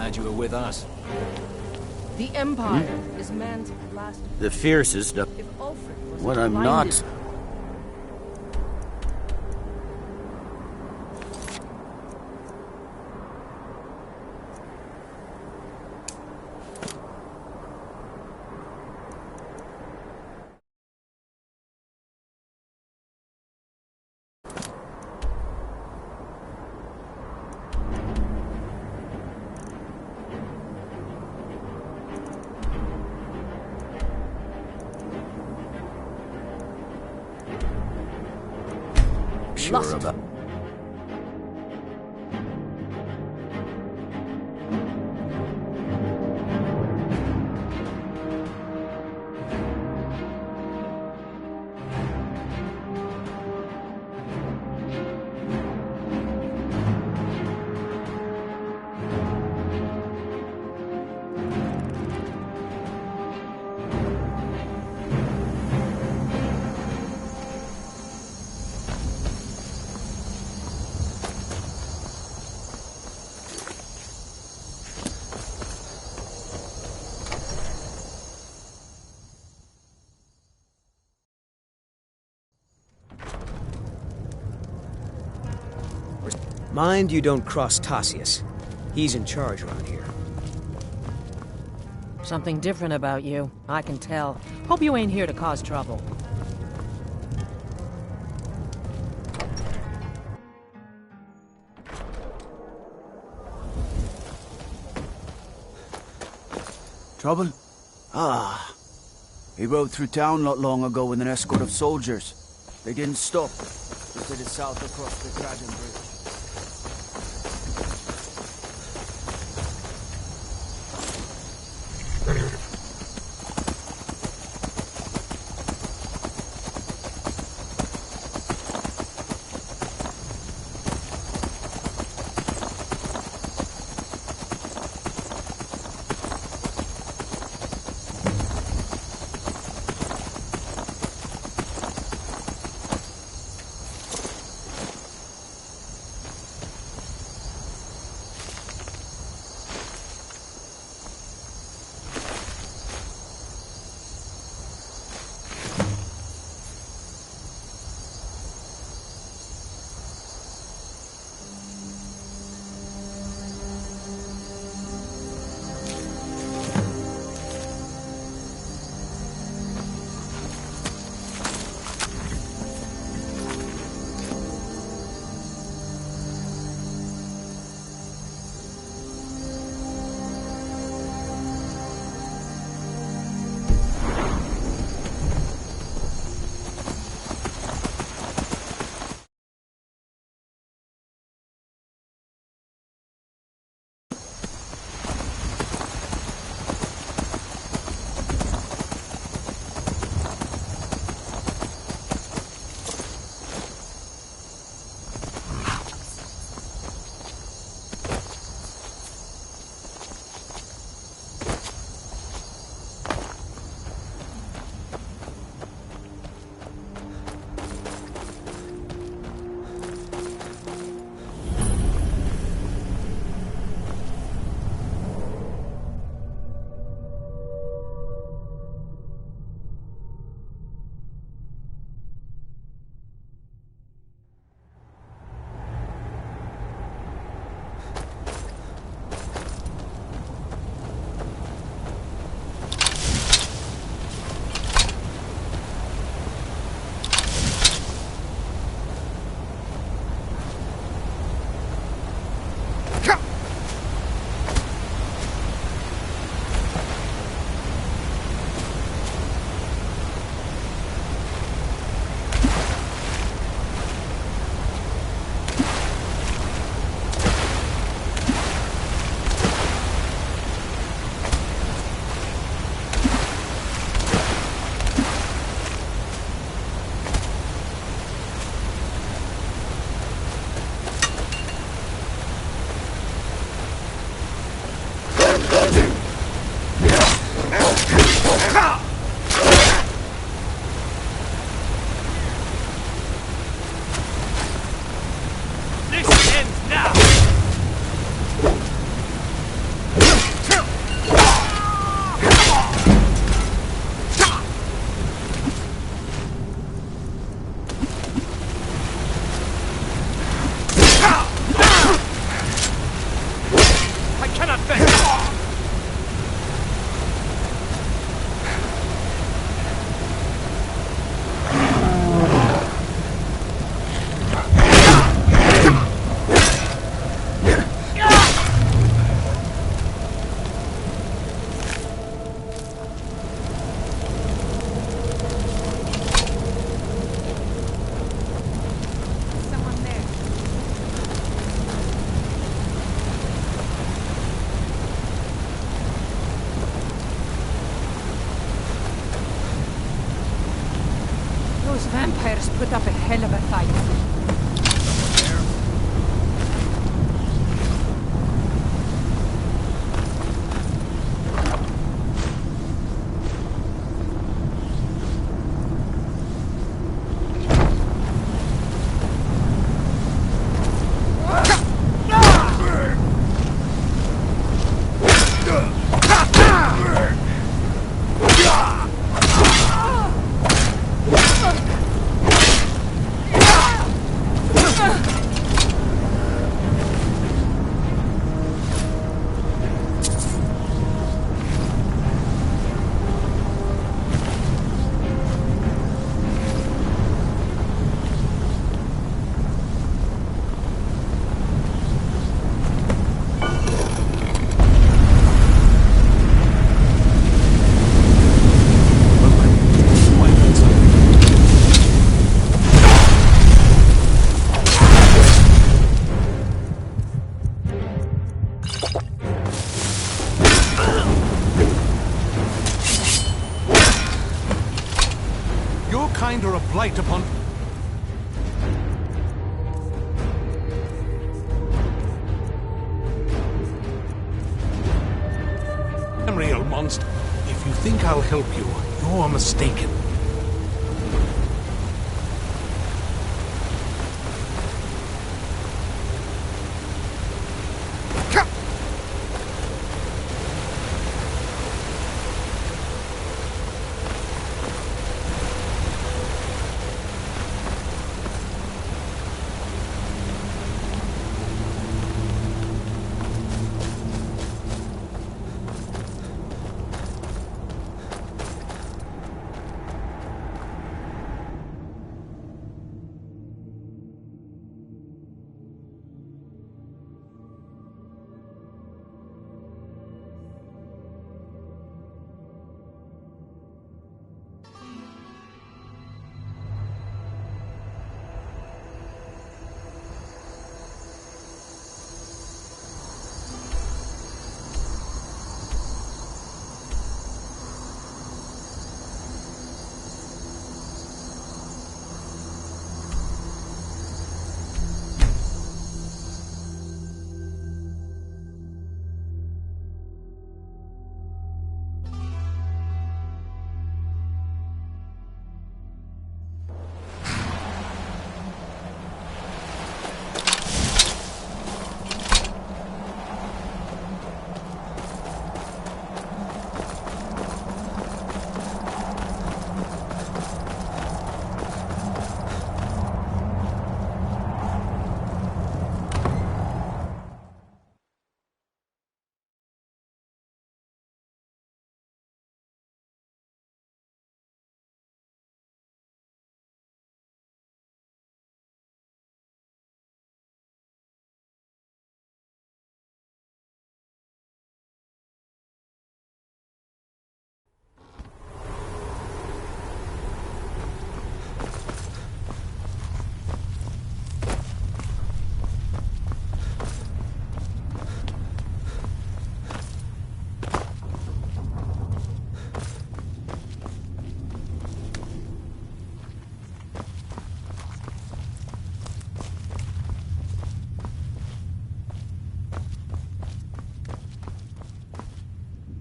glad you were with us. The Empire is man's last... The fiercest of... If Ulfric was What I'm blinded... not... sure about. Mind you don't cross Tassius. He's in charge around here. Something different about you. I can tell. Hope you ain't here to cause trouble. Trouble? Ah. He rode through town not long ago with an escort of soldiers. They didn't stop. Just headed south across the Dragon Bridge. cannot fence! Those vampires put up a hell of a fight. Your kind are a blight upon... I'm real monster. If you think I'll help you, you're mistaken.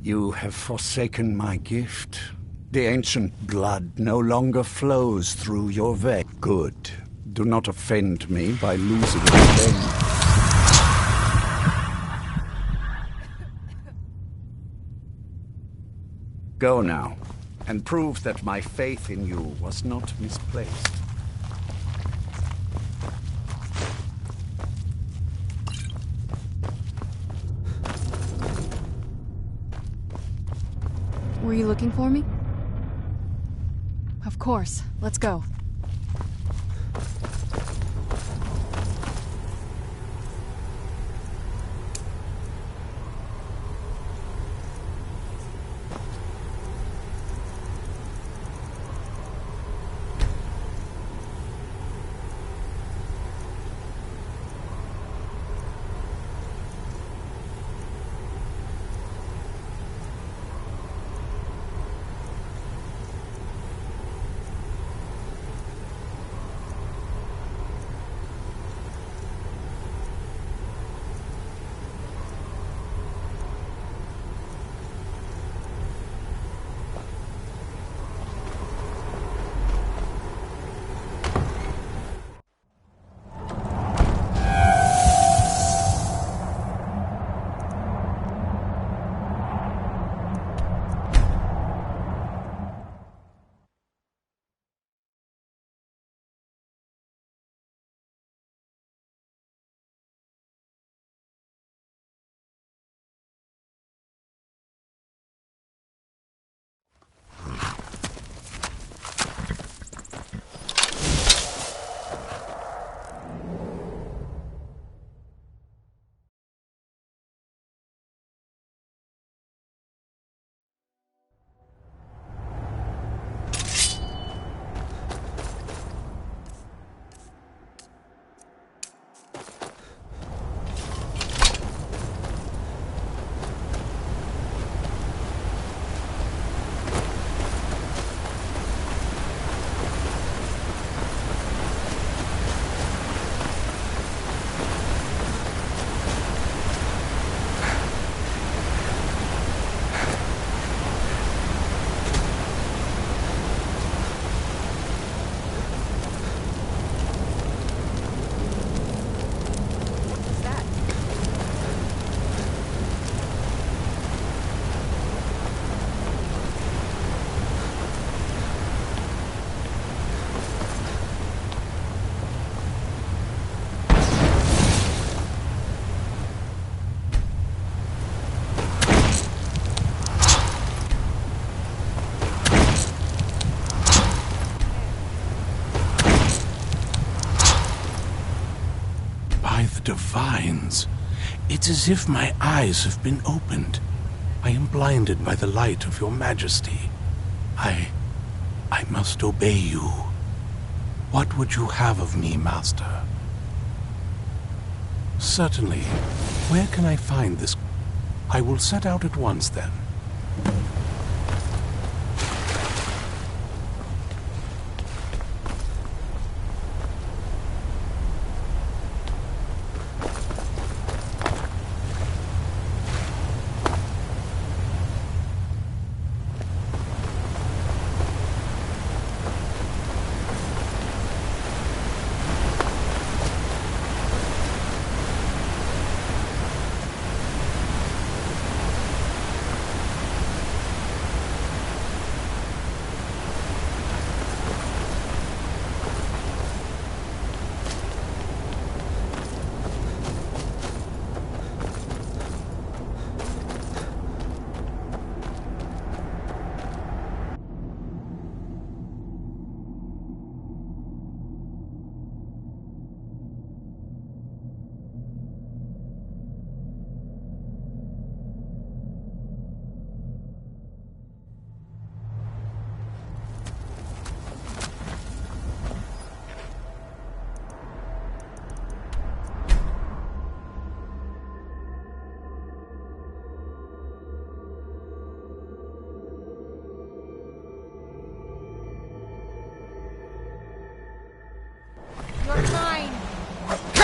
You have forsaken my gift. The ancient blood no longer flows through your veins. Good. Do not offend me by losing it again. Go now, and prove that my faith in you was not misplaced. Were you looking for me? Of course. Let's go. Divines. It's as if my eyes have been opened. I am blinded by the light of your majesty. I must obey you. What would you have of me, master? Certainly. Where can I find this? I will set out at once, then.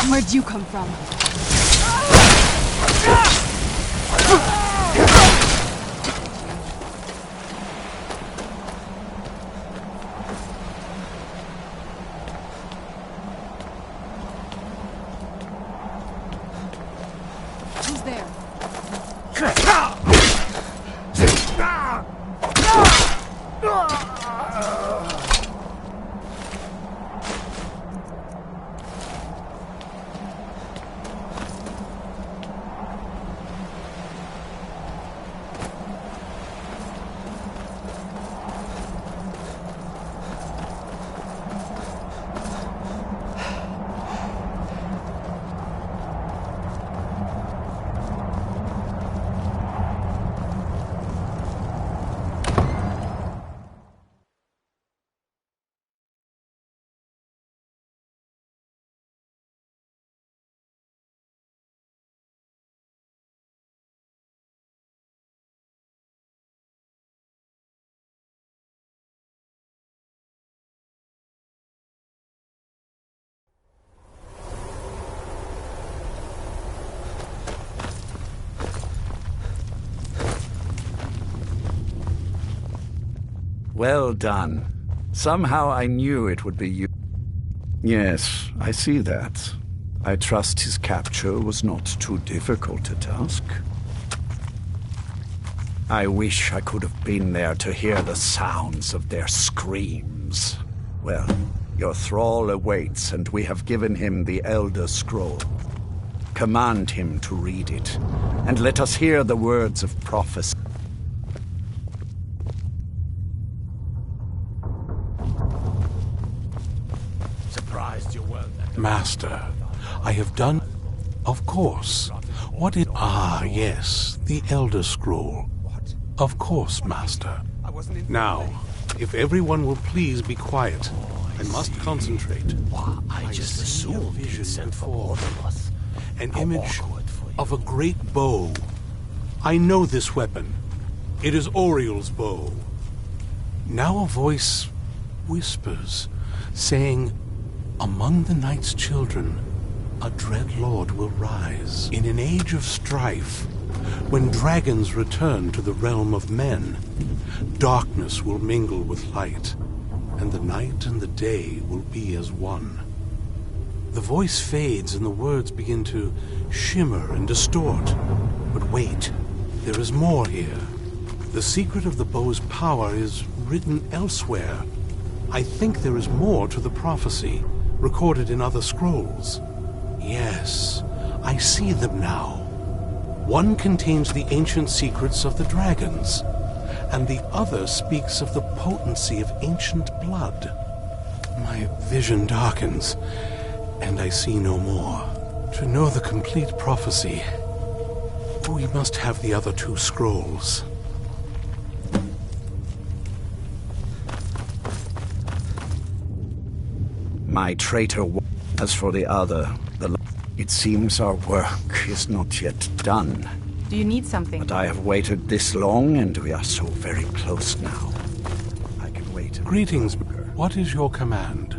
Where'd you come from? Who's there? Well done. Somehow I knew it would be you. Yes, I see that. I trust his capture was not too difficult a task. I wish I could have been there to hear the sounds of their screams. Well, your thrall awaits, and we have given him the Elder Scroll. Command him to read it, and let us hear the words of prophecy. Surprised you weren't. Master, I have done... Of course. What is... Ah, yes, the Elder Scroll. Of course, Master. Now, if everyone will please be quiet, I must concentrate. I just assumed vision you'd sent for before both of us. An How image awkward for you. of a great bow. I know this weapon. It is Oriel's bow. Now a voice whispers, saying, among the night's children, a dread lord will rise. In an age of strife, when dragons return to the realm of men, darkness will mingle with light, and the night and the day will be as one. The voice fades and the words begin to shimmer and distort. But wait, there is more here. The secret of the bow's power is written elsewhere. I think there is more to the prophecy, recorded in other scrolls. Yes, I see them now. One contains the ancient secrets of the dragons, and the other speaks of the potency of ancient blood. My vision darkens, and I see no more. To know the complete prophecy, we must have the other two scrolls. My traitor, as for the other, it seems our work is not yet done. Do you need something? But I have waited this long, and we are so very close now. I can wait. Greetings. What is your command?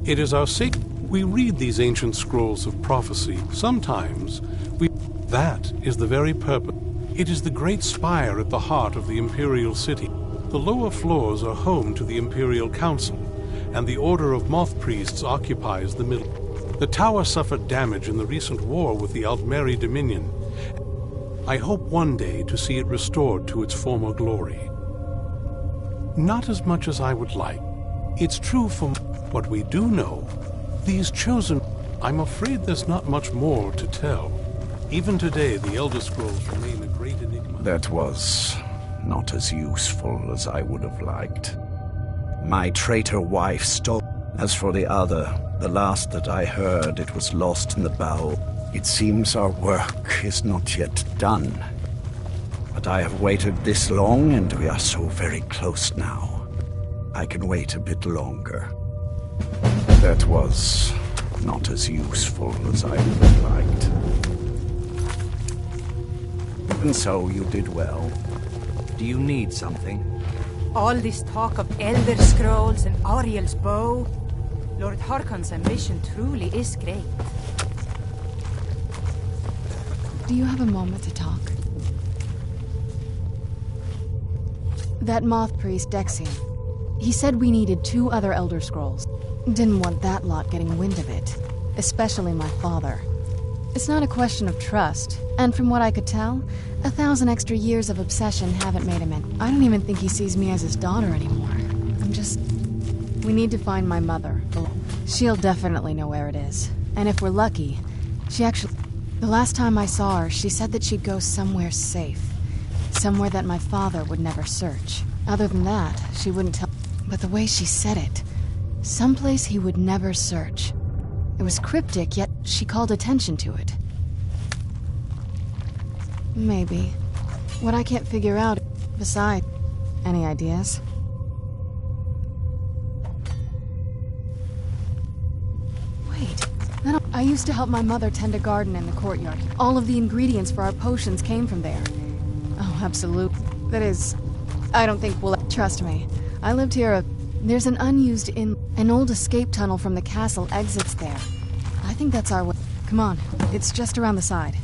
It is our sake. We read these ancient scrolls of prophecy. Sometimes we... That is the very purpose. It is the great spire at the heart of the Imperial City. The lower floors are home to the Imperial Council, and the Order of Moth Priests occupies the middle. The tower suffered damage in the recent war with the Altmeri Dominion. I hope one day to see it restored to its former glory. Not as much as I would like. It's true from what we do know. These chosen... I'm afraid there's not much more to tell. Even today, the Elder Scrolls remain a great enigma. That was not as useful as I would have liked. My traitor wife stole... As for the other, the last that I heard, it was lost in the bow. It seems our work is not yet done. But I have waited this long, and we are so very close now. I can wait a bit longer. That was not as useful as I would have liked. And so you did well. Do you need something? All this talk of Elder Scrolls and Oriel's bow. Lord Harkon's ambition truly is great. Do you have a moment to talk? That Moth Priest, Dexian, he said we needed 2 other Elder Scrolls. Didn't want that lot getting wind of it. Especially my father. It's not a question of trust, and from what I could tell, 1,000 extra years of obsession haven't made him in. I don't even think he sees me as his daughter anymore. We need to find my mother. She'll definitely know where it is. And if we're lucky, the last time I saw her, she said that she'd go somewhere safe. Somewhere that my father would never search. Other than that, she wouldn't tell. But the way she said it, someplace he would never search. It was cryptic, yet she called attention to it. Maybe. What I can't figure out, besides, any ideas? I used to help my mother tend a garden in the courtyard. All of the ingredients for our potions came from there. Oh, absolutely. That is, I don't think we'll... Trust me. I lived here There's an unused an old escape tunnel from the castle exits there. I think that's our way. Come on, it's just around the side.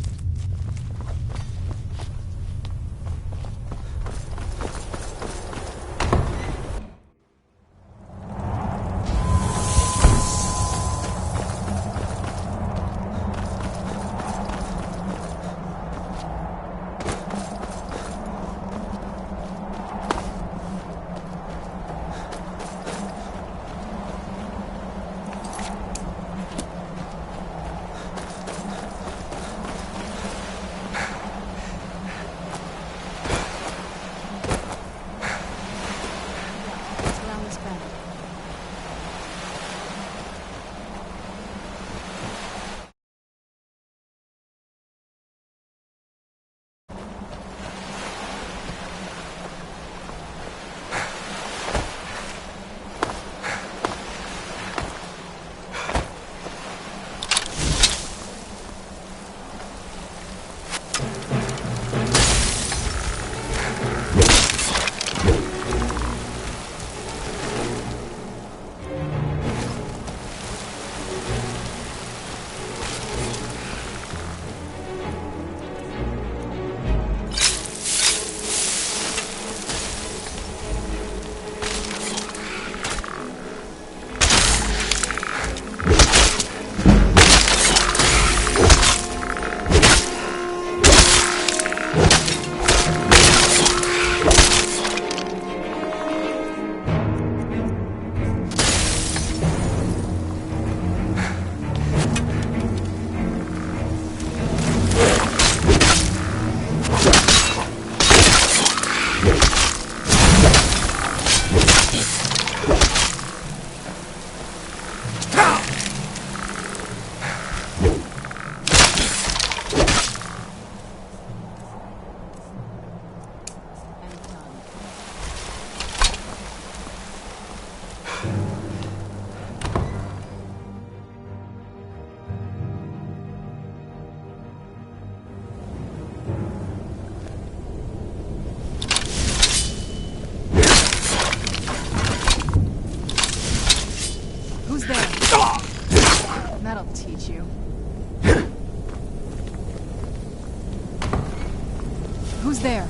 Who's there?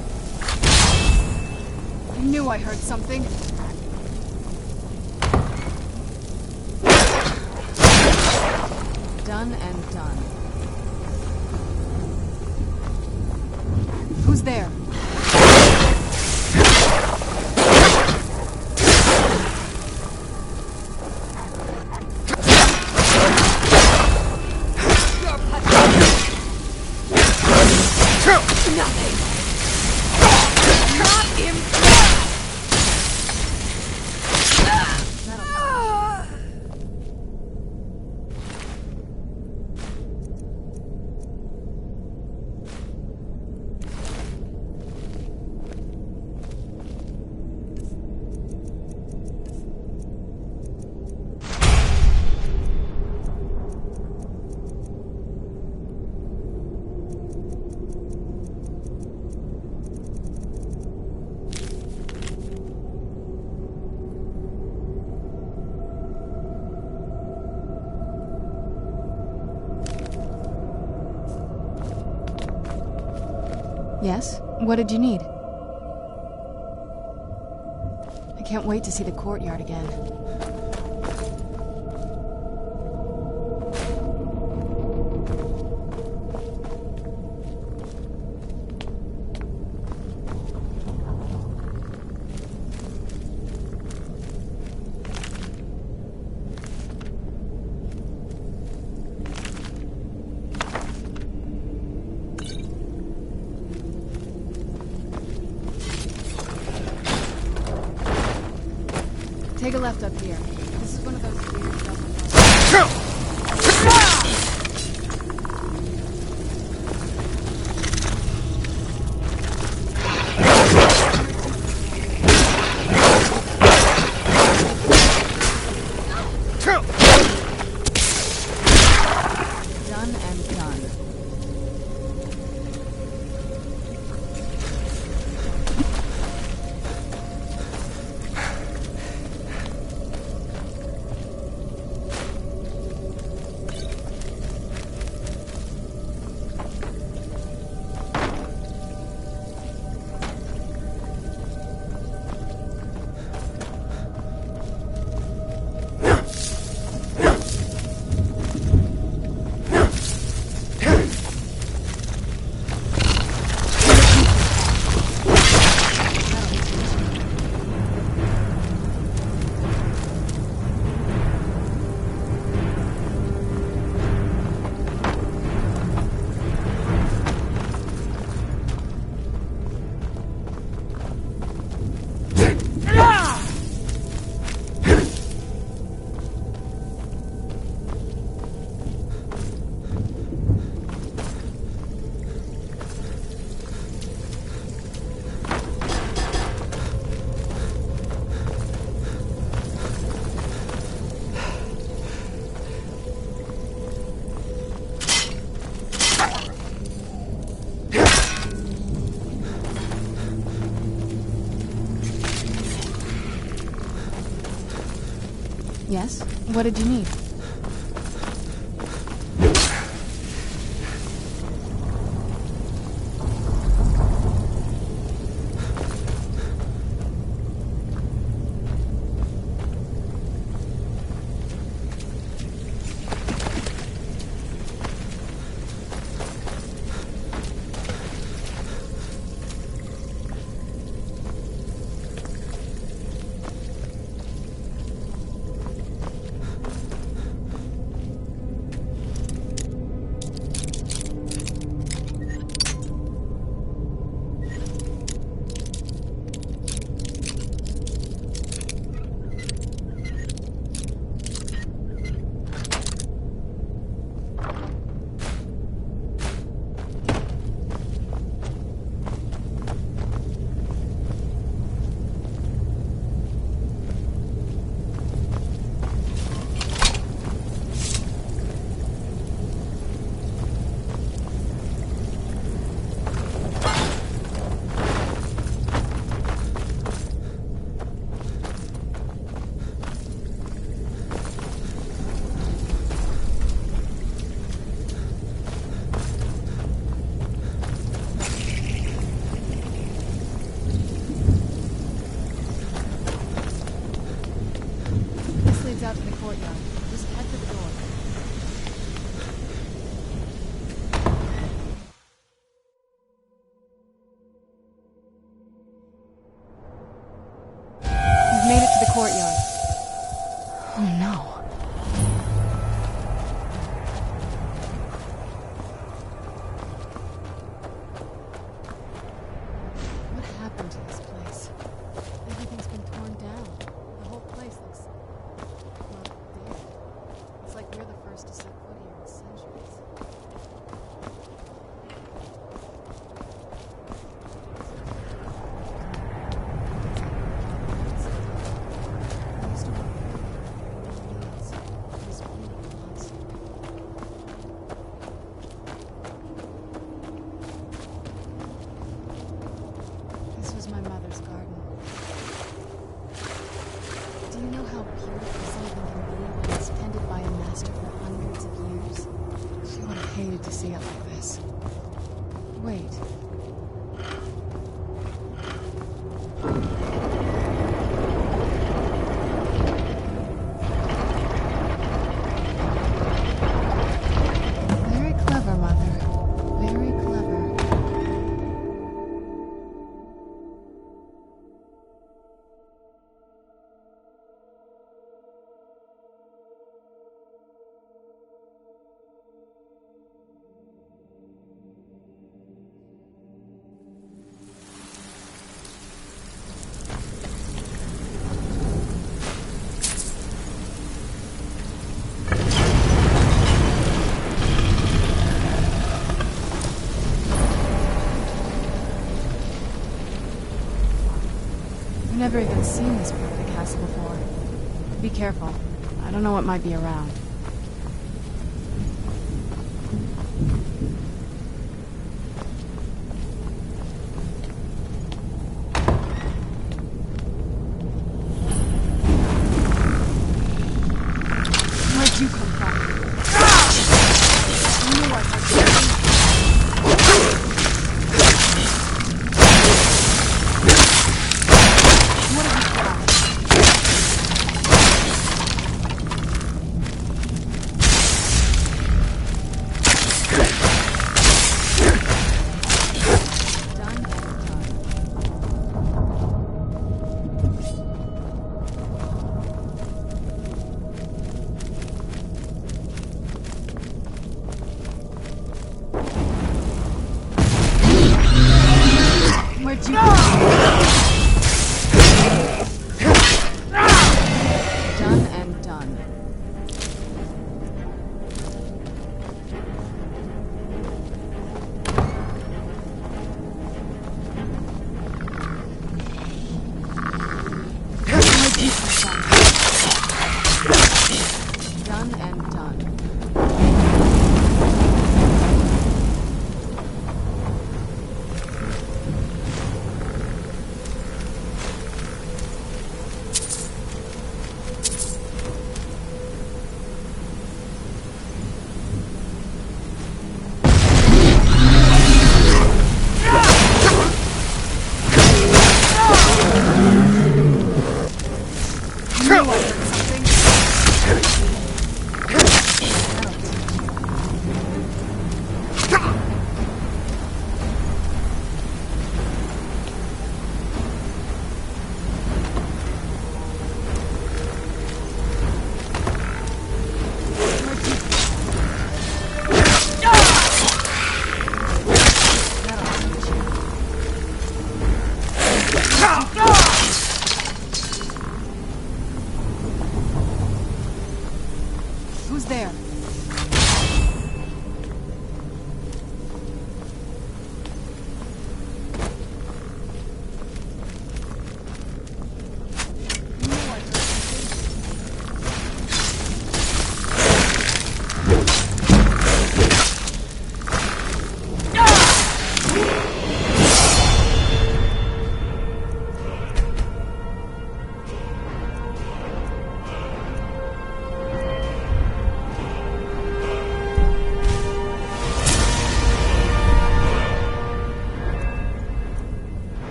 I knew I heard something. Done and done. Who's there? Yes? What did you need? I can't wait to see the courtyard again. Take a left up here. This is one of those weird double. Done and done. Yes? What did you need? I've made it to the courtyard. Oh no. What happened to this place? Everything's been torn down. The whole place looks... well, dead. It's like we're the first to set foot here in centuries. This was my mother's garden. Do you know how beautiful something can be when it's tended by a master for hundreds of years? She would have hated to see it like this. Wait. Very clever, Mother. Very clever. I've never even seen this part of the castle before. Be careful. I don't know what might be around. Where'd you come from? You knew I had What have you got? Where'd you go? Done and done. Where'd you come from? Done and done.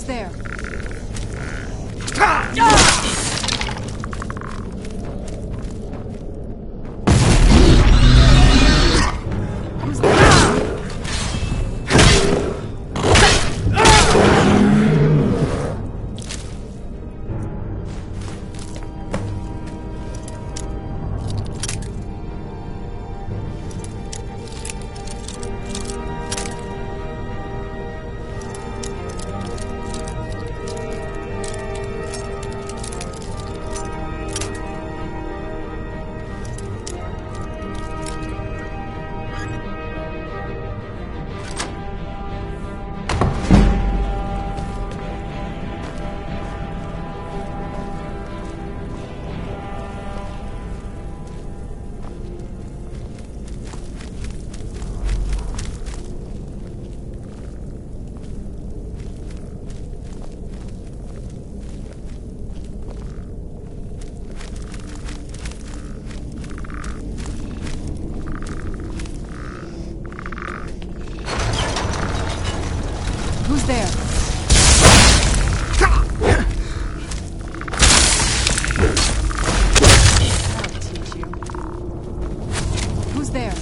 Who's there? Who's there? I'll teach you. Who's there?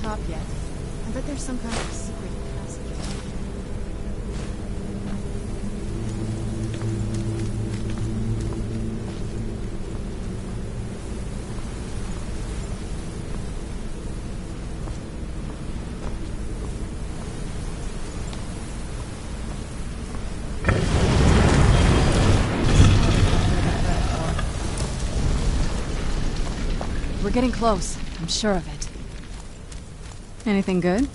Top yet. I bet there's some kind of secret passage. We're getting close. I'm sure of it. Anything good?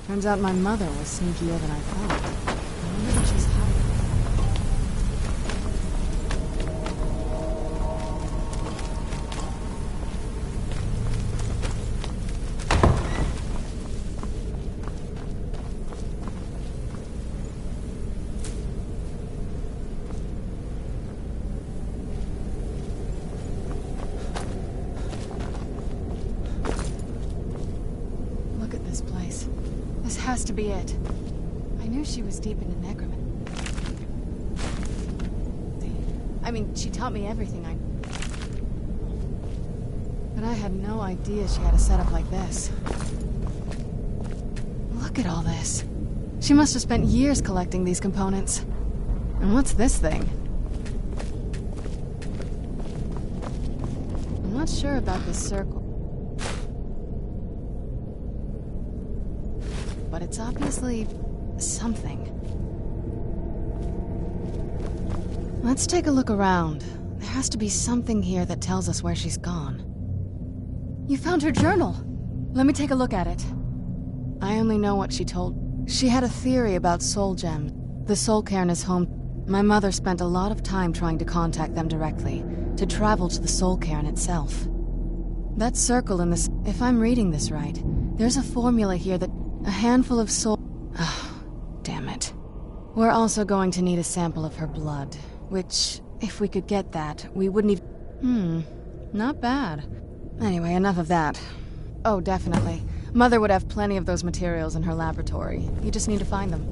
Turns out my mother was sneakier than I thought. I wonder what she's hiding. Look at this place. This has to be it. I knew she was deep into necromancy. I mean, she taught me everything I... But I had no idea she had a setup like this. Look at all this. She must have spent years collecting these components. And what's this thing? I'm not sure about this circle. But it's obviously... something. Let's take a look around. There has to be something here that tells us where she's gone. You found her journal! Let me take a look at it. I only know what she told. She had a theory about soul gems. The soul cairn is home. My mother spent a lot of time trying to contact them directly, to travel to the soul cairn itself. That circle in this... If I'm reading this right, there's a formula here that... A handful of soul... Oh, damn it. We're also going to need a sample of her blood, which, if we could get that, we wouldn't even... Not bad. Anyway, enough of that. Oh, definitely. Mother would have plenty of those materials in her laboratory. You just need to find them.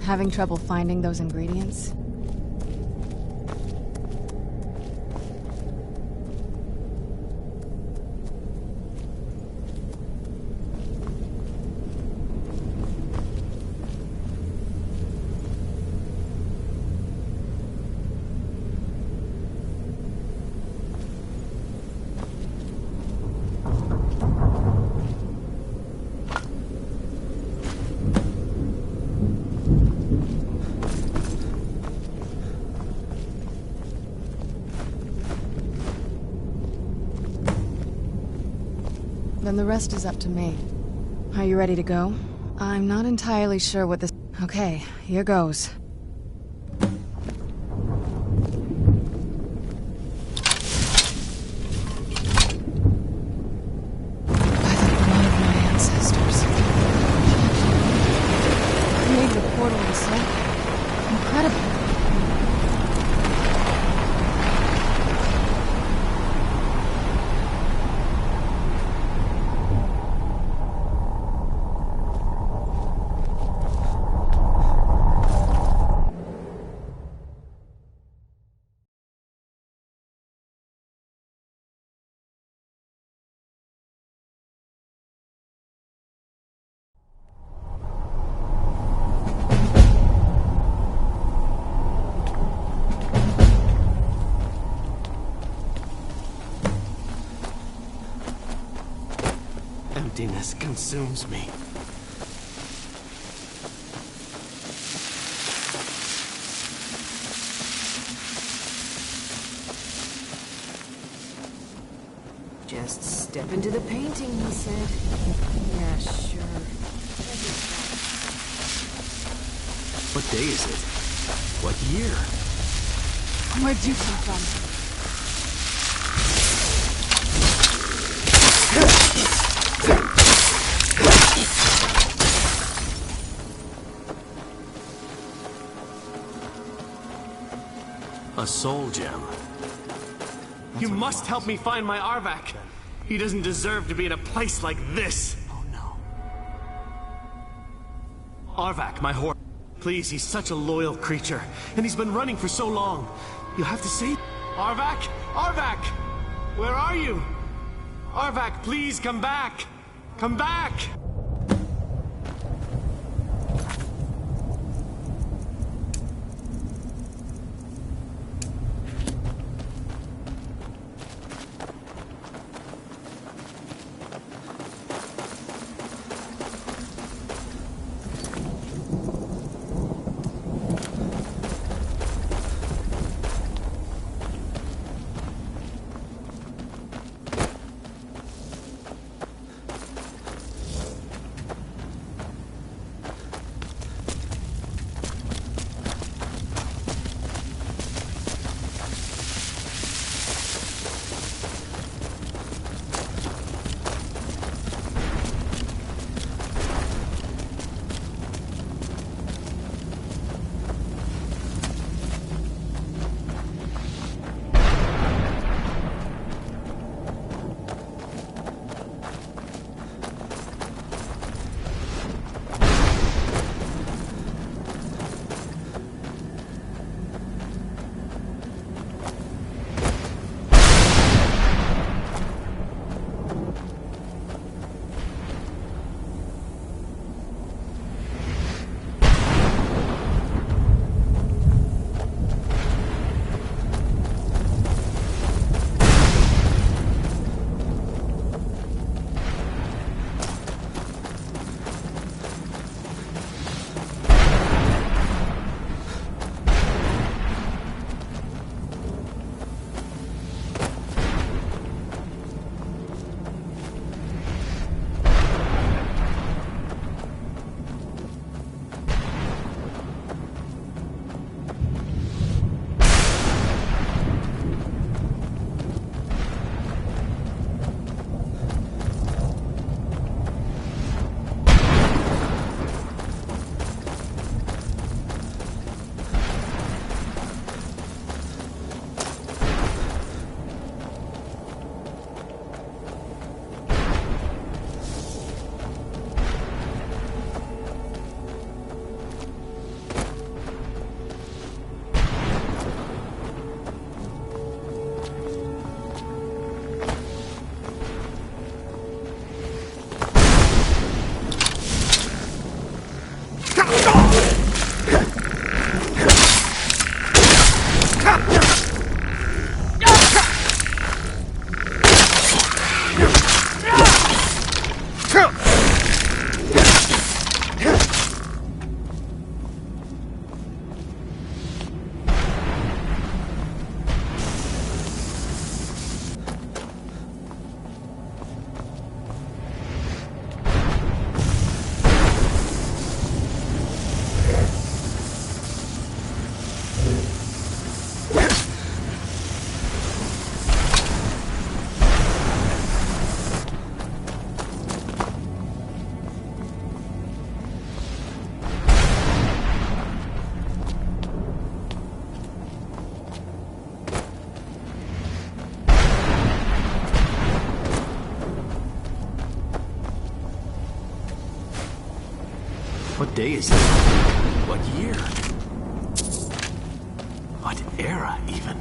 Having trouble finding those ingredients? Then the rest is up to me. Are you ready to go? I'm not entirely sure what this... Okay, here goes. By the blood of my ancestors. Made the portal to Soul. Incredible. Emptiness consumes me. Just step into the painting, he said. Yeah, sure. What day is it? What year? Where'd you come from? A soul gem. You must help me find my Arvak. He doesn't deserve to be in a place like this. Oh no. Arvak, my horse. Please, he's such a loyal creature, and he's been running for so long. You have to save... Arvak! Arvak! Where are you? Arvak, please come back! Come back! What day is it? What year? What era, even?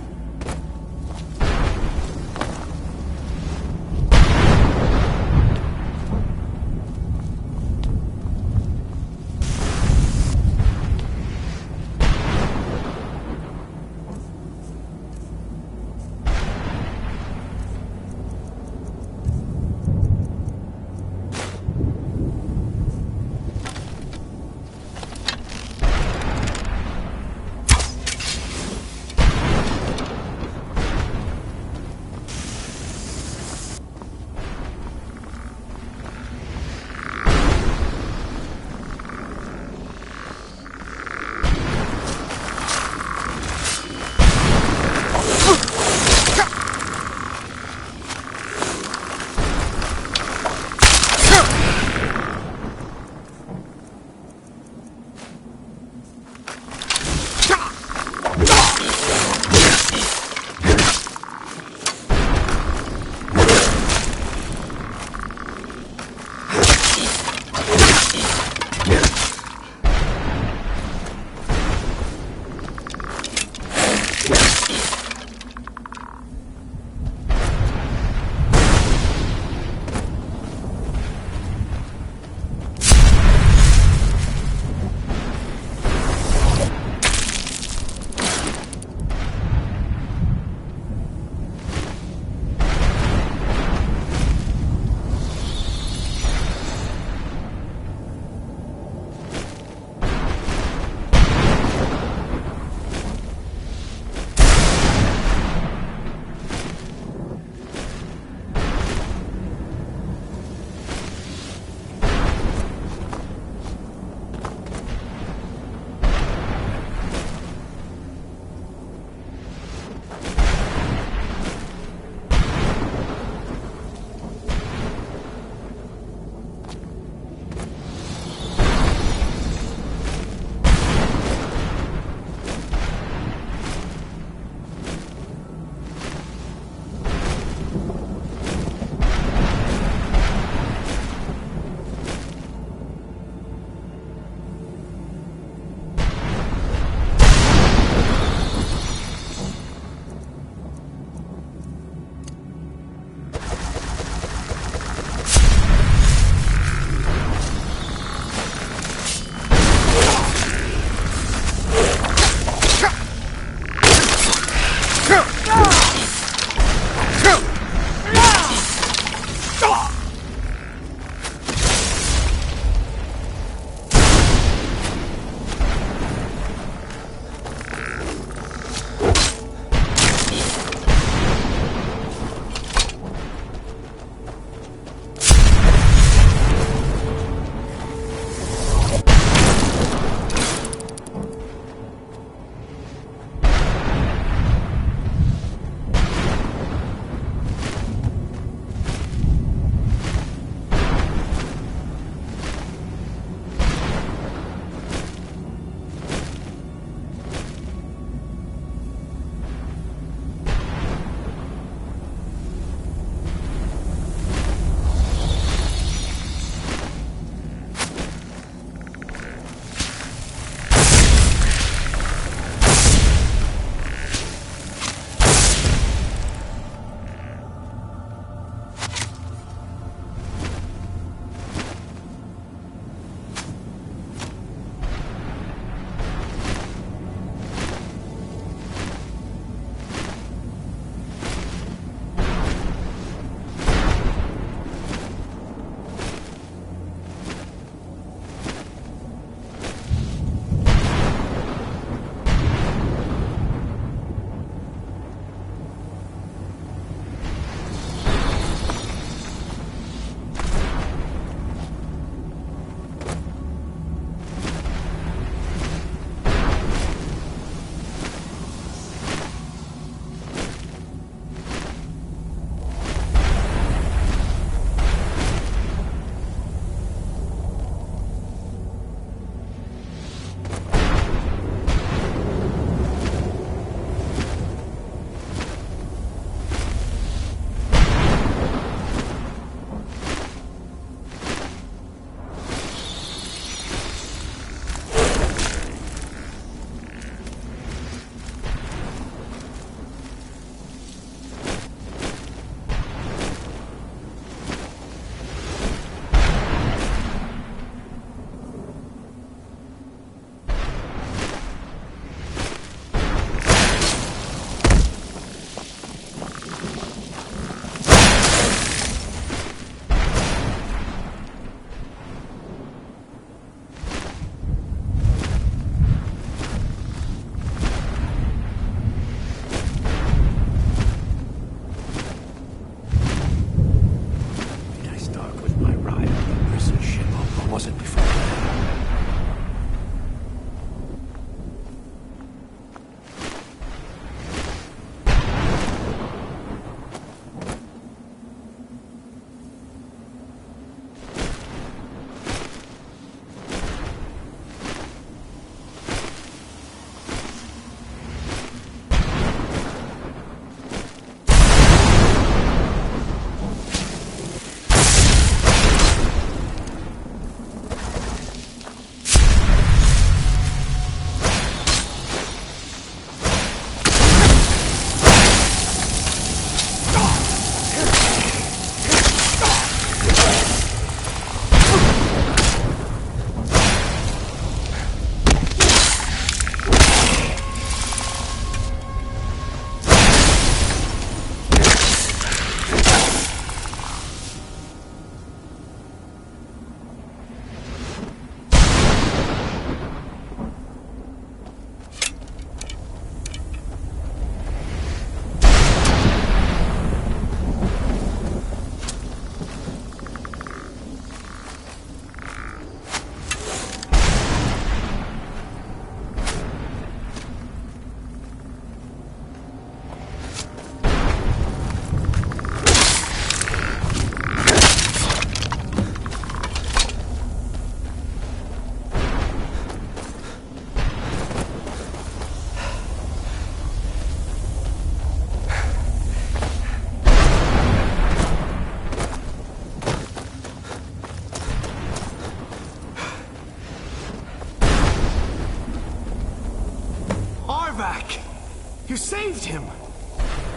You saved him!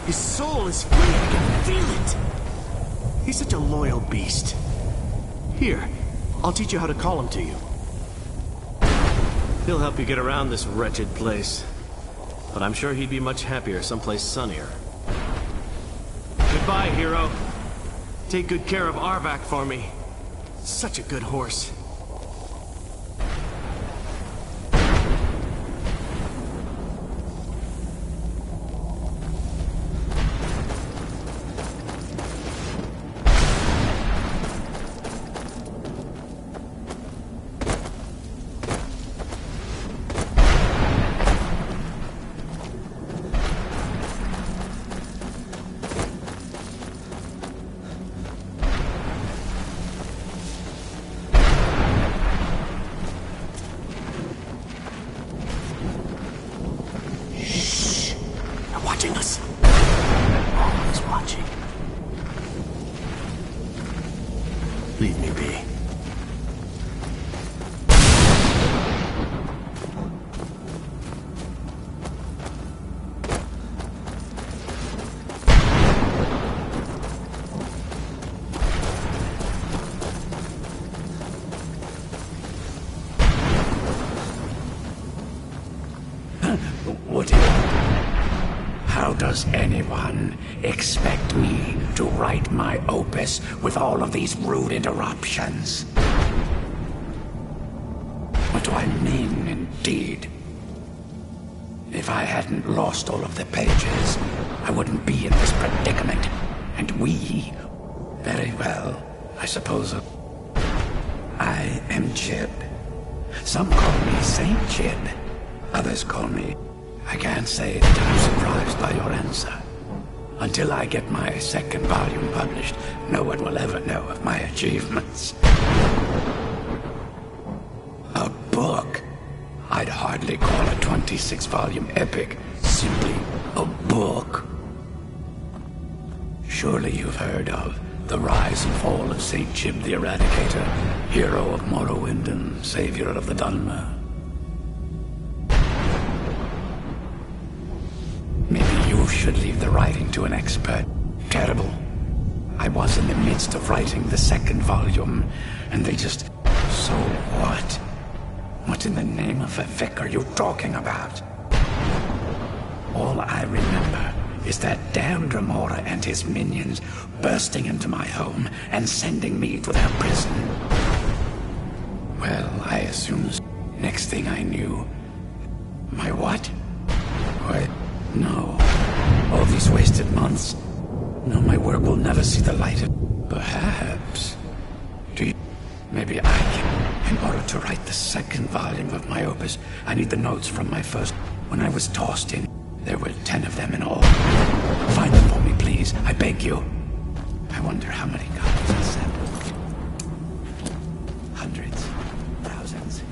His soul is free, I can feel it! He's such a loyal beast. Here, I'll teach you how to call him to you. He'll help you get around this wretched place. But I'm sure he'd be much happier someplace sunnier. Goodbye, hero. Take good care of Arvak for me. Such a good horse. Watching us. Always watching. Leave me be. What do you want? How does anyone expect me to write my opus with all of these rude interruptions? What do I mean, indeed? If I hadn't lost all of the pages, I wouldn't be in this predicament. And we... Very well, I suppose. I am Chib. Some call me Saint Chib. Others call me... I can't say that I'm surprised by your answer. Until I get my second volume published, no one will ever know of my achievements. A book? I'd hardly call a 26-volume epic simply a book. Surely you've heard of the rise and fall of Saint Chib the Eradicator, hero of Morrowind and savior of the Dunmer. Maybe you should leave the writing to an expert. Terrible. I was in the midst of writing the second volume, and they just... So what? What in the name of a Vic are you talking about? All I remember is that damn Dramora and his minions bursting into my home and sending me to their prison. Well, I assumed next thing I knew... My what? Why... No. All these wasted months. No, my work will never see the light of... Perhaps. Do you... Maybe I can... In order to write the second volume of my opus, I need the notes from my first... When I was tossed in, there were 10 of them in all. Find them for me, please. I beg you. I wonder how many copies I sent. Hundreds. Thousands.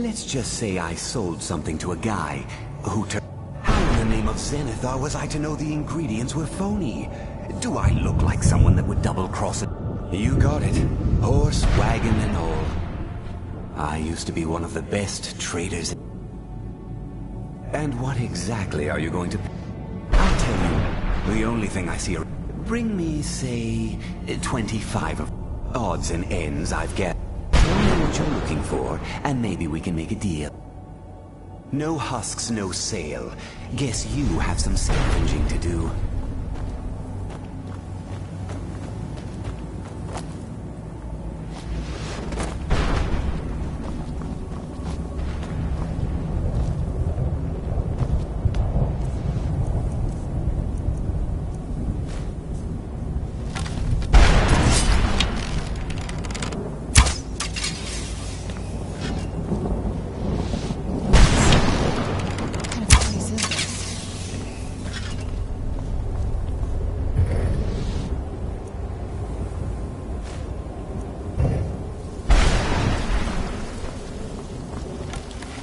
Let's just say I sold something to a guy who How in the name of Zenithar was I to know the ingredients were phony? Do I look like someone that would double-cross it? You got it. Horse, wagon, and all. I used to be one of the best traders. And what exactly are you going to... I'll tell you, the only thing I see are... Bring me, say, 25 of odds and ends I've got. Tell me what you're looking for, and maybe we can make a deal. No husks, no sale. Guess you have some scavenging to do.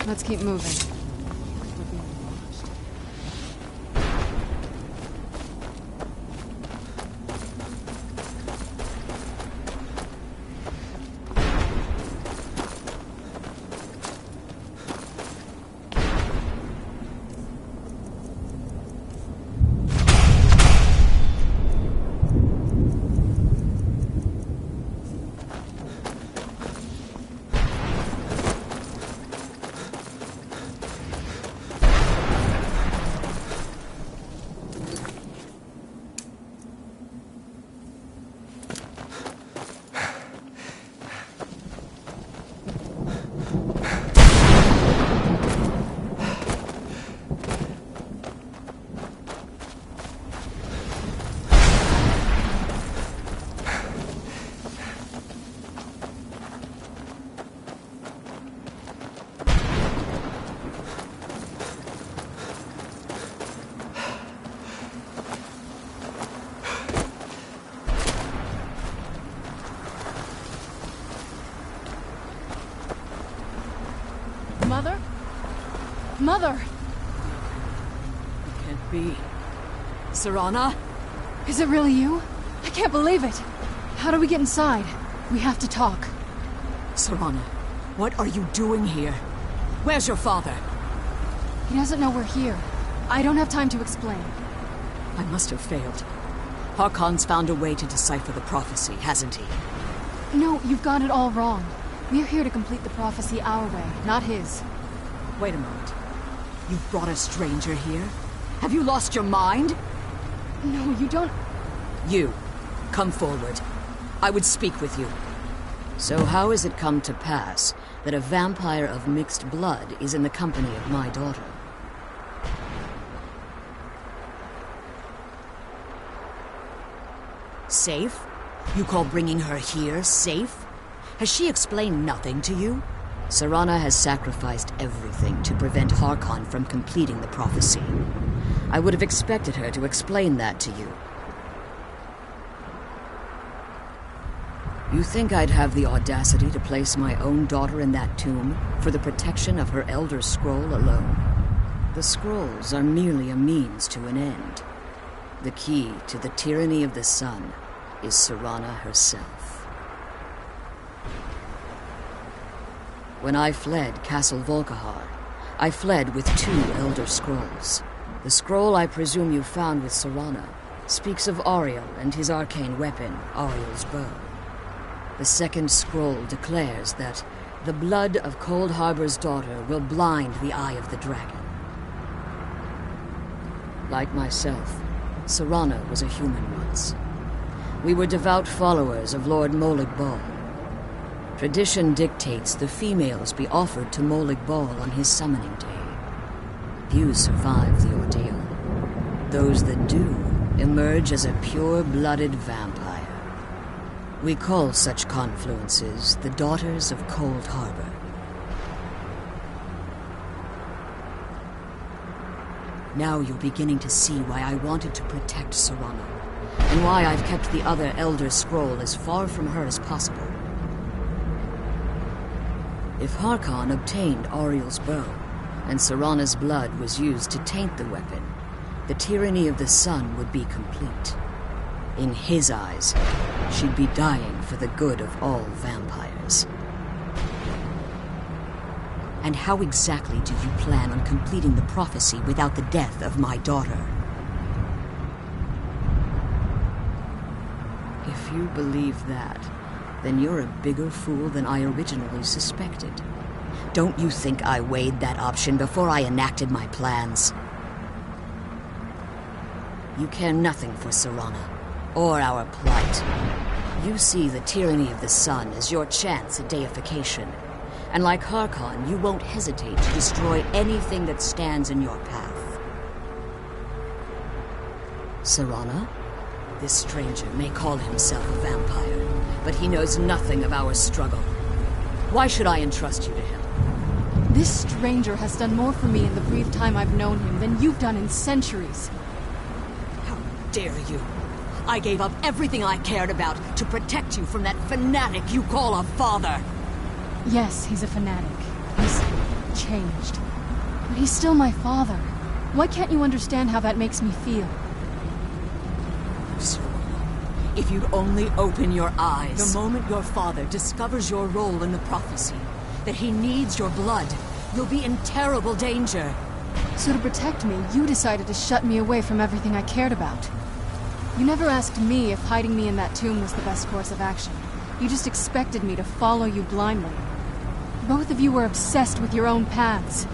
Let's keep moving. Mother? Mother! It can't be. Serana? Is it really you? I can't believe it. How do we get inside? We have to talk. Serana, what are you doing here? Where's your father? He doesn't know we're here. I don't have time to explain. I must have failed. Harkon's found a way to decipher the prophecy, hasn't he? No, you've got it all wrong. We're here to complete the prophecy our way, not his. Wait a moment. You've brought a stranger here? Have you lost your mind? No, you don't... You, come forward. I would speak with you. So how has it come to pass that a vampire of mixed blood is in the company of my daughter? Safe? You call bringing her here safe? Has she explained nothing to you? Serana has sacrificed everything to prevent Harkon from completing the prophecy. I would have expected her to explain that to you. You think I'd have the audacity to place my own daughter in that tomb for the protection of her Elder Scroll alone? The scrolls are merely a means to an end. The key to the tyranny of the sun is Serana herself. When I fled Castle Volkihar, I fled with 2 Elder Scrolls. The scroll I presume you found with Serana speaks of Ariel and his arcane weapon, Ariel's bow. The second scroll declares that the blood of Cold Harbor's daughter will blind the eye of the dragon. Like myself, Serana was a human once. We were devout followers of Lord Molig Bal. Tradition dictates the females be offered to Molig Bal on his summoning day. Few survive the ordeal. Those that do emerge as a pure-blooded vampire. We call such confluences the Daughters of Cold Harbor. Now you're beginning to see why I wanted to protect Serana, and why I've kept the other Elder Scroll as far from her as possible. If Harkon obtained Ariel's bow, and Serana's blood was used to taint the weapon, the tyranny of the sun would be complete. In his eyes, she'd be dying for the good of all vampires. And how exactly do you plan on completing the prophecy without the death of my daughter? If you believe that, then you're a bigger fool than I originally suspected. Don't you think I weighed that option before I enacted my plans? You care nothing for Serana, or our plight. You see the tyranny of the sun as your chance at deification. And like Harkon, you won't hesitate to destroy anything that stands in your path. Serana? This stranger may call himself a vampire, but he knows nothing of our struggle. Why should I entrust you to him? This stranger has done more for me in the brief time I've known him than you've done in centuries. How dare you? I gave up everything I cared about to protect you from that fanatic you call a father. Yes, he's a fanatic. He's changed. But he's still my father. Why can't you understand how that makes me feel? If you'd only open your eyes. The moment your father discovers your role in the prophecy, that he needs your blood, you'll be in terrible danger. So to protect me, you decided to shut me away from everything I cared about. You never asked me if hiding me in that tomb was the best course of action. You just expected me to follow you blindly. Both of you were obsessed with your own paths.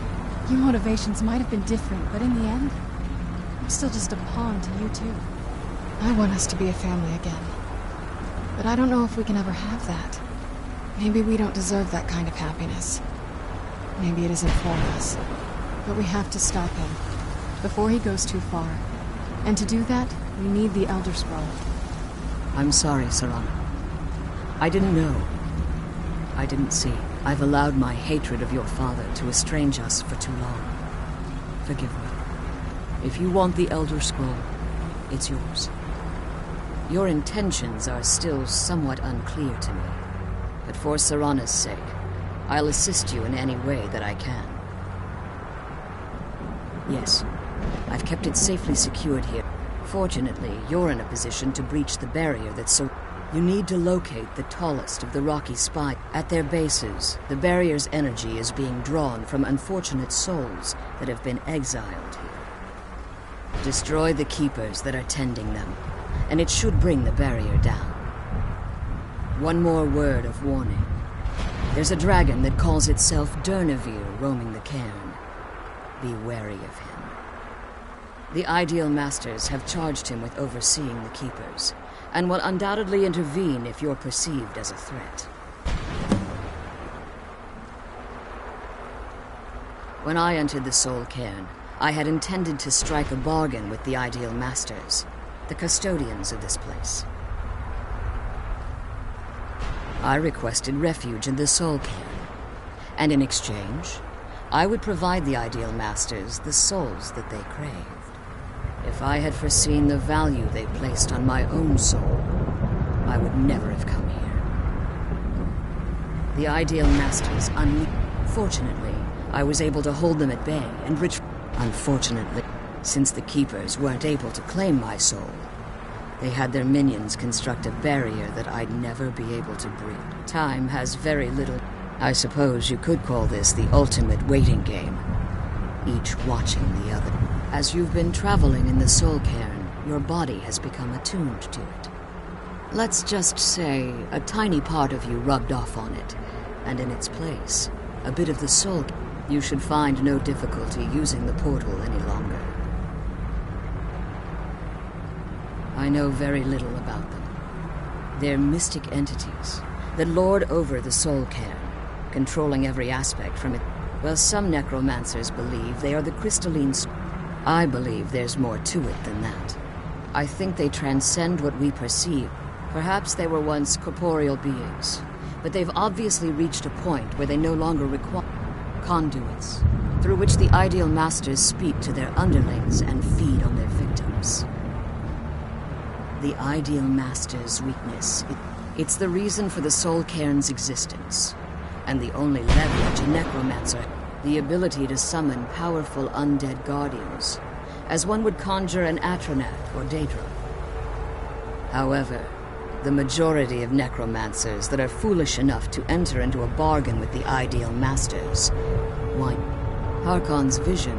Your motivations might have been different, but in the end, I'm still just a pawn to you two. I want us to be a family again. But I don't know if we can ever have that. Maybe we don't deserve that kind of happiness. Maybe it isn't for us. But we have to stop him, before he goes too far. And to do that, we need the Elder Scroll. I'm sorry, Serana. I didn't know. I didn't see. I've allowed my hatred of your father to estrange us for too long. Forgive me. If you want the Elder Scroll, it's yours. Your intentions are still somewhat unclear to me, but for Serana's sake, I'll assist you in any way that I can. Yes, I've kept it safely secured here. Fortunately, you're in a position to breach the barrier that's so... You need to locate the tallest of the rocky spires. At their bases, the barrier's energy is being drawn from unfortunate souls that have been exiled here. Destroy the keepers that are tending them, and it should bring the barrier down. One more word of warning. There's a dragon that calls itself Durnevere roaming the cairn. Be wary of him. The Ideal Masters have charged him with overseeing the keepers, and will undoubtedly intervene if you're perceived as a threat. When I entered the Soul Cairn, I had intended to strike a bargain with the Ideal Masters, the custodians of this place. I requested refuge in the Soul Cairn, and in exchange, I would provide the Ideal Masters the souls that they craved. If I had foreseen the value they placed on my own soul, I would never have come here. The Ideal Masters Fortunately, I was able to hold them at bay and Unfortunately, since the Keepers weren't able to claim my soul, they had their minions construct a barrier that I'd never be able to breach. Time has very little... I suppose you could call this the ultimate waiting game, each watching the other. As you've been traveling in the Soul Cairn, your body has become attuned to it. Let's just say a tiny part of you rubbed off on it, and in its place, a bit of the soul. You should find no difficulty using the portal any longer. I know very little about them. They're mystic entities that lord over the Soul Cairn, controlling every aspect from it. Well, some necromancers believe they are the crystalline... I believe there's more to it than that. I think they transcend what we perceive. Perhaps they were once corporeal beings, but they've obviously reached a point where they no longer require conduits, through which the Ideal Masters speak to their underlings and feed on their victims. The Ideal Masters' weakness, it's the reason for the Soul Cairn's existence. and the only leverage a necromancer, the ability to summon powerful undead guardians, as one would conjure an Atronath or Daedra. However, the majority of necromancers that are foolish enough to enter into a bargain with the ideal masters, why, Harkon's vision,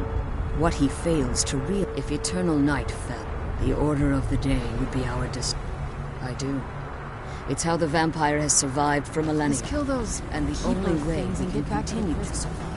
what he fails to realize. If eternal night fell, the order of the day would be our I do. It's how the vampire has survived for millennia. Let's kill those and the only keeper way things we and can get back to the continue to prison. survive.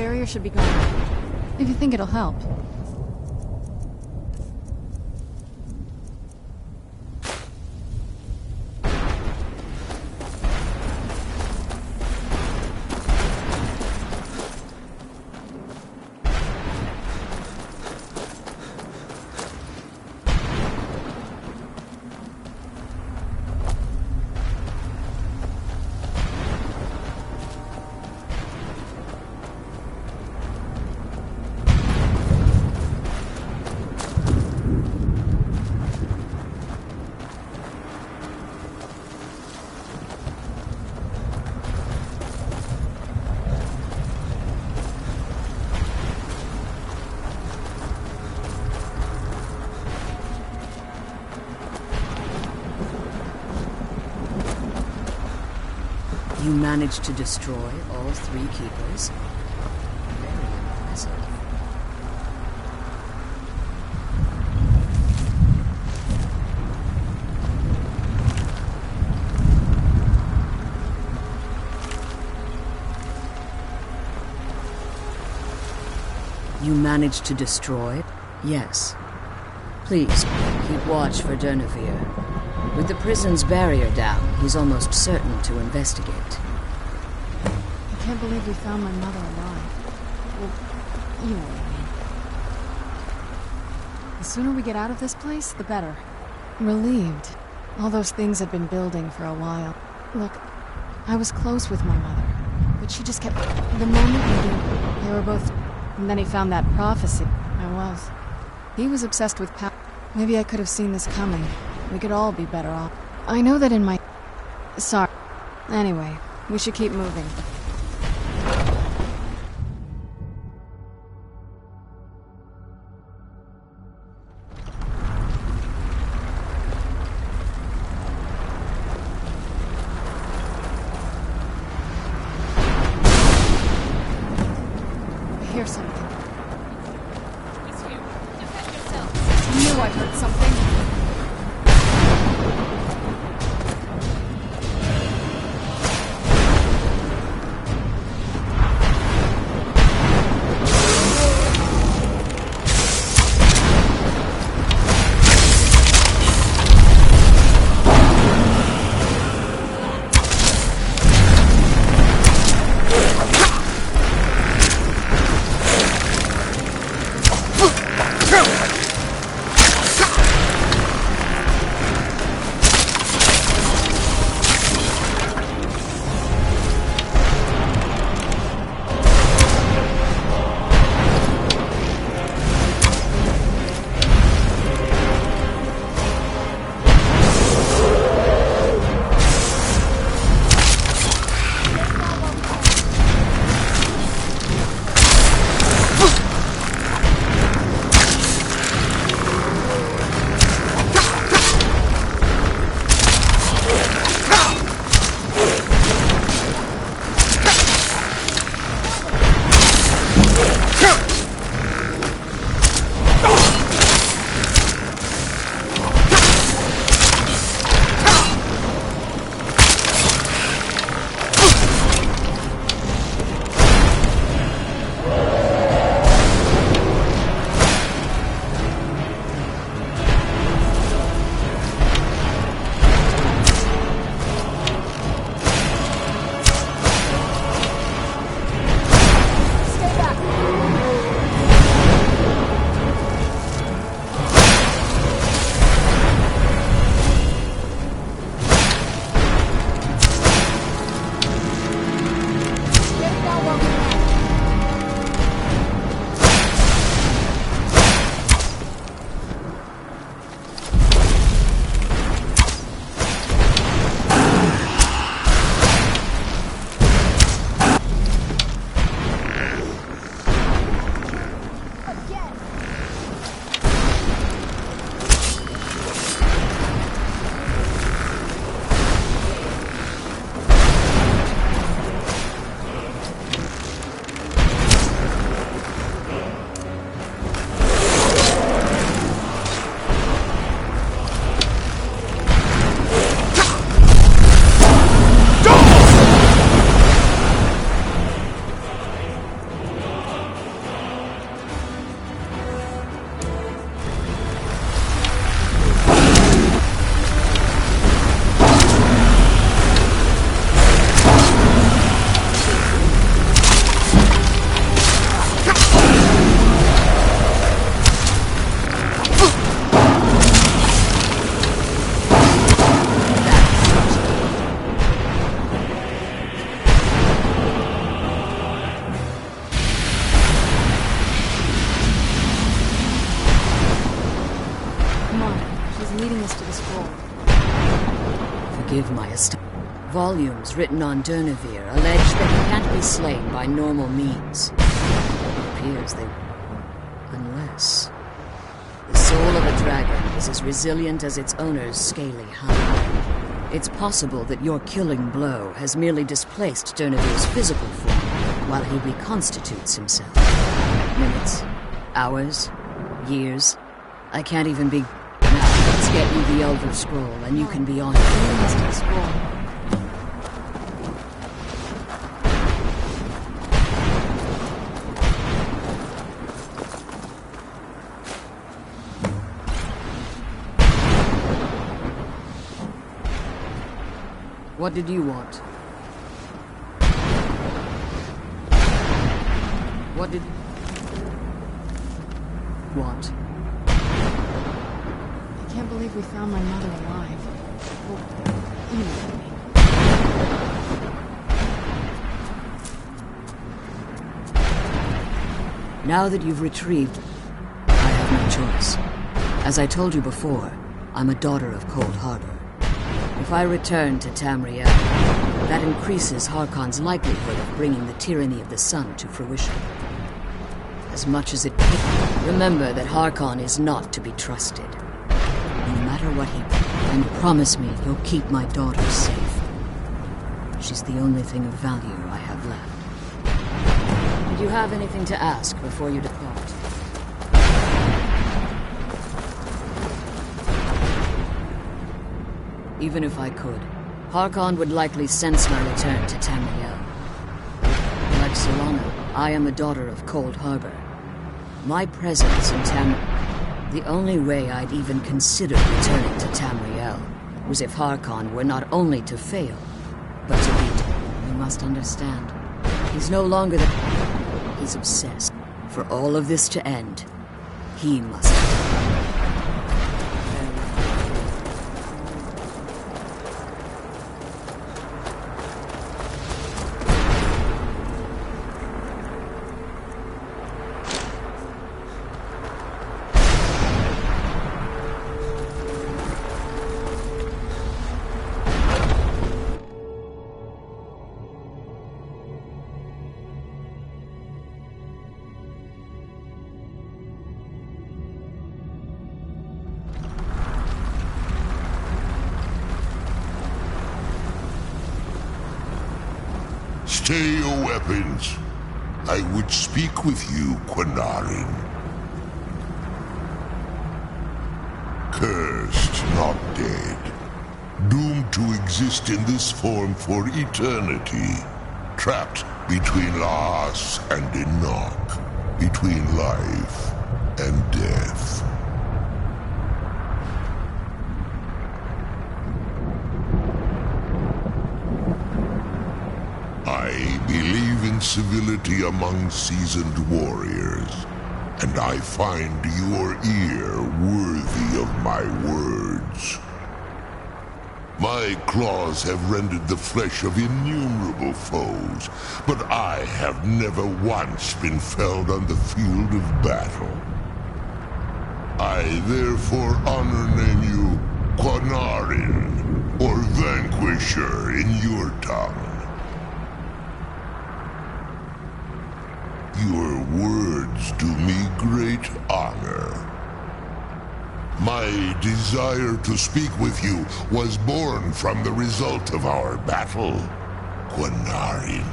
barrier should be gone. If you think it'll help. You managed to destroy all 3 keepers? Very impressive. You managed to destroy? Yes. Please, keep watch for Durnevere. With the prison's barrier down, he's almost certain to investigate. I can't believe we found my mother alive. Well, you know what I mean. The sooner we get out of this place, the better. Relieved. All those things had been building for a while. Look, I was close with my mother, but she just kept... The moment we did, they were both... And then he found that prophecy. I was. He was obsessed with power. Maybe I could have seen this coming. We could all be better off. I know that in my... Sorry. Anyway, we should keep moving. I hear something. He's here. Defend yourself. I knew I heard something. access to the scroll. Forgive my volumes written on Durnevere allege that he can't be slain by normal means. It appears they... unless... the soul of a dragon is as resilient as its owner's scaly hide. It's possible that your killing blow has merely displaced Durnevere's physical form while he reconstitutes himself. Minutes, hours, years. I can't even be... Now, let's get you the Elder Scroll and you can be on it. Where is the scroll? What did you want? What did... want? I can't believe we found my mother alive. Well, you know what I mean. Now that you've retrieved... I have no choice. As I told you before, I'm a daughter of Cold Harbor. If I return to Tamriel, that increases Harkon's likelihood of bringing the tyranny of the sun to fruition. As much as it could, remember that Harkon is not to be trusted. No matter what he... And promise me you'll keep my daughter safe. She's the only thing of value I have left. Did you have anything to ask before you depart? Even if I could, Harkon would likely sense my return to Tamriel. Like Serrano, I am a daughter of Cold Harbor. My presence in the only way I'd even consider returning to Tamriel was if Harkon were not only to fail, but to beat. You must understand. He's no longer the... He's obsessed. For all of this to end, he must... Stay your weapons. I would speak with you, Quinarin. Cursed, not dead. Doomed to exist in this form for eternity. Trapped between Laas and Enoch. Between life and death. I believe in civility among seasoned warriors, and I find your ear worthy of my words. My claws have rended the flesh of innumerable foes, but I have never once been felled on the field of battle. I therefore honor name you Quinarin, or Vanquisher in your tongue. Your words do me great honor. My desire to speak with you was born from the result of our battle, Quinarin.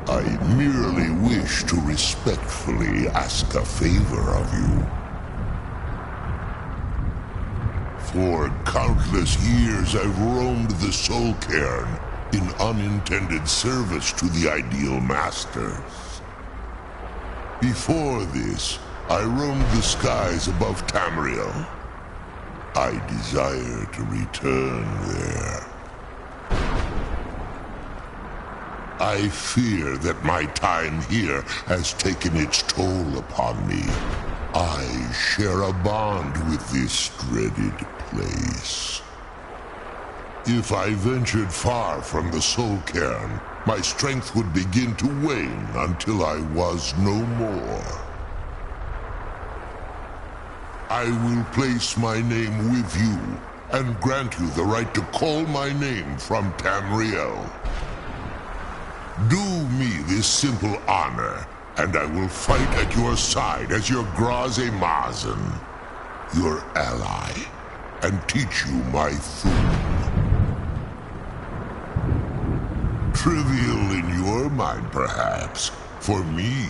I merely wish to respectfully ask a favor of you. For countless years I've roamed the Soul Cairn in unintended service to the Ideal Masters. Before this, I roamed the skies above Tamriel. I desire to return there. I fear that my time here has taken its toll upon me. I share a bond with this dreaded place. If I ventured far from the Soul Cairn, my strength would begin to wane until I was no more. I will place my name with you and grant you the right to call my name from Tamriel. Do me this simple honor, and I will fight at your side as your Graze Mazen, your ally, and teach you my Thum. Trivial in your mind, perhaps. For me,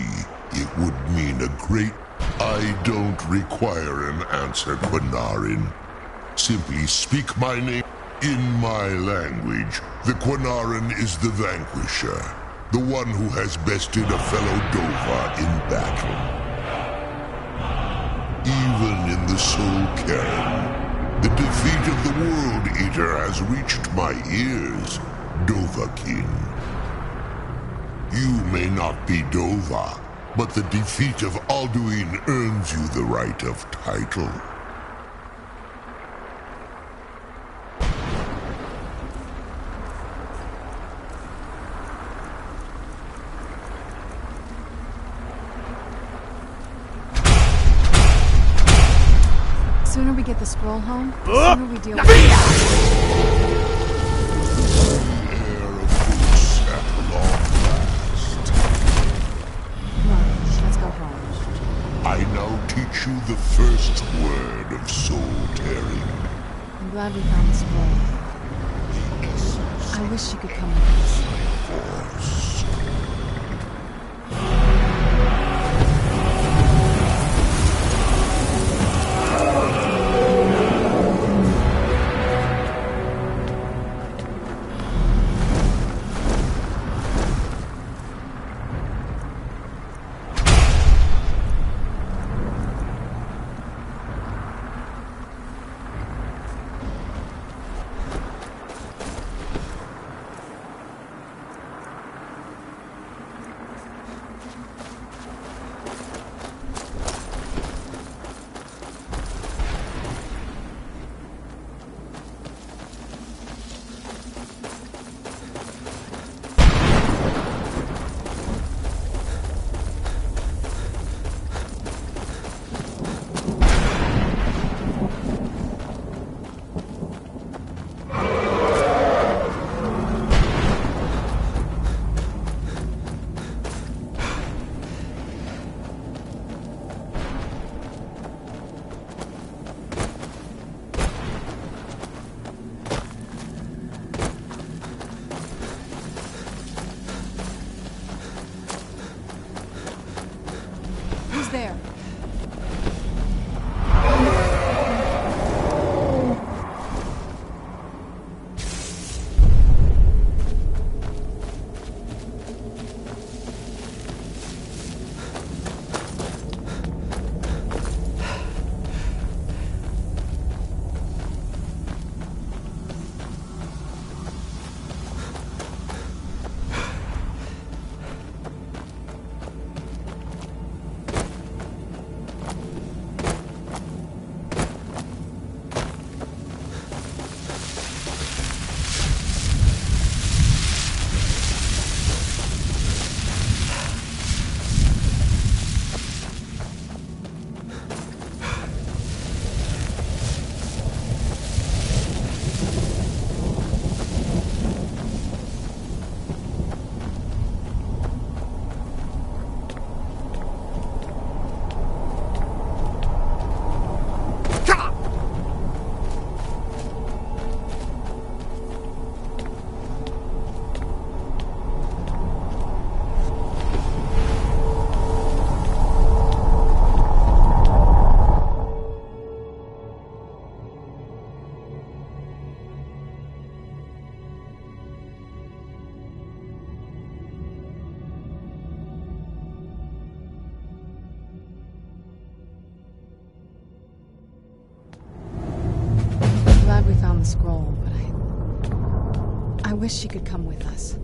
it would mean a great... I don't require an answer, Quanarin. Simply speak my name in my language. The Quanarin is the vanquisher, the one who has bested a fellow Dova in battle. Even in the Soul Cairn, the defeat of the World Eater has reached my ears, Dovahkiin. You may not be Dova, but the defeat of Alduin earns you the right of title. The sooner we get the scroll home, the sooner we deal with it. I now teach you the first word of soul tearing. I'm glad we found the scroll. I wish you could come with us. Force. There. Scroll, but I wish she could come with us.